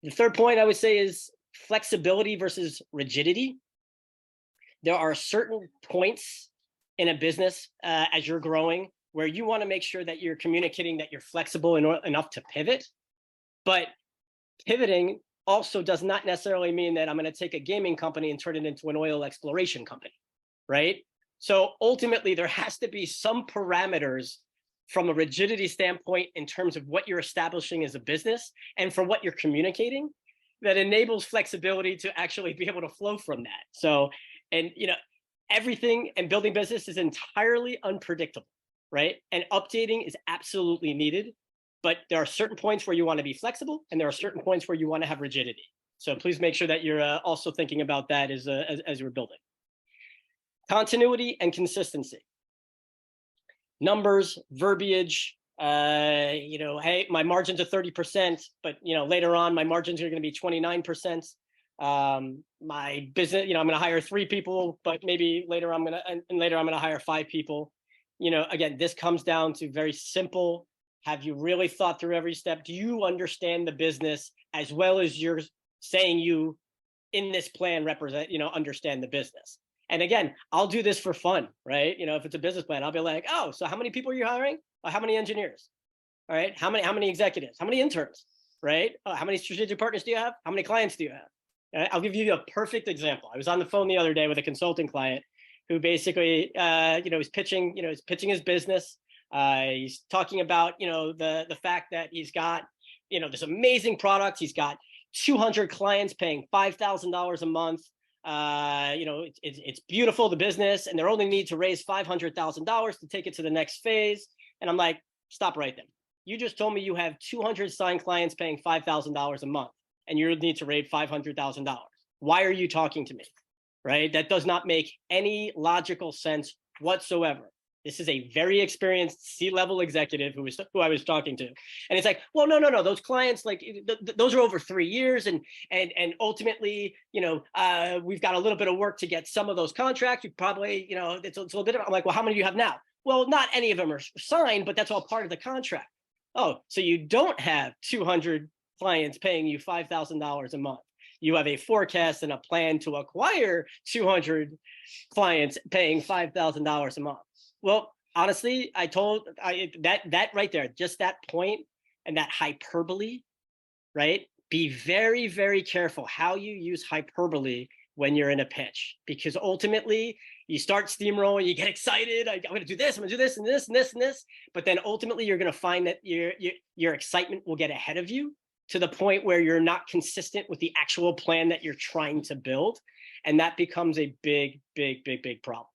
The third point I would say is flexibility versus rigidity. There are certain points in a business as you're growing where you want to make sure that you're communicating that you're flexible enough to pivot. But pivoting also does not necessarily mean that I'm going to take a gaming company and turn it into an oil exploration company, right? So ultimately, there has to be some parameters from a rigidity standpoint in terms of what you're establishing as a business and for what you're communicating that enables flexibility to actually be able to flow from that. So, and everything and building business is entirely unpredictable, right? And updating is absolutely needed, but there are certain points where you want to be flexible and there are certain points where you want to have rigidity. So please make sure that you're also thinking about that as you're building. Continuity and consistency. Numbers, verbiage, hey, my margins are 30%, but later on my margins are going to be 29%. My business, I'm going to hire 3 people, but maybe later I'm going to hire 5 people. Again, this comes down to very simple. Have you really thought through every step? Do you understand the business as well as you're saying you in this plan understand the business? And again, I'll do this for fun, right? If it's a business plan, I'll be like, oh, so how many people are you hiring? How many engineers? All right. How many executives? How many interns? Right? How many strategic partners do you have? How many clients do you have? I'll give you a perfect example. I was on the phone the other day with a consulting client who basically, is pitching his business. He's talking about, the fact that he's got, this amazing product. He's got 200 clients paying $5,000 a month. It's beautiful, the business, and they only need to raise $500,000 to take it to the next phase. And I'm like, stop right there. You just told me you have 200 signed clients paying $5,000 a month, and you need to raise $500,000. Why are you talking to me? Right? That does not make any logical sense whatsoever. This is a very experienced C-level executive who I was talking to, and it's like, well, no. Those clients, like, those are over 3 years, and ultimately, we've got a little bit of work to get some of those contracts. You probably, it's a little bit. I'm like, well, how many do you have now? Well, not any of them are signed, but that's all part of the contract. Oh, so you don't have 200 clients paying you $5,000 a month. You have a forecast and a plan to acquire 200 clients paying $5,000 a month. Well, honestly, that right there, just that point and that hyperbole, right? Be very, very careful how you use hyperbole when you're in a pitch, because ultimately you start steamrolling, you get excited. I'm going to do this, I'm going to do this and this and this and this. But then ultimately you're going to find that your excitement will get ahead of you to the point where you're not consistent with the actual plan that you're trying to build. And that becomes a big, big, big, big problem.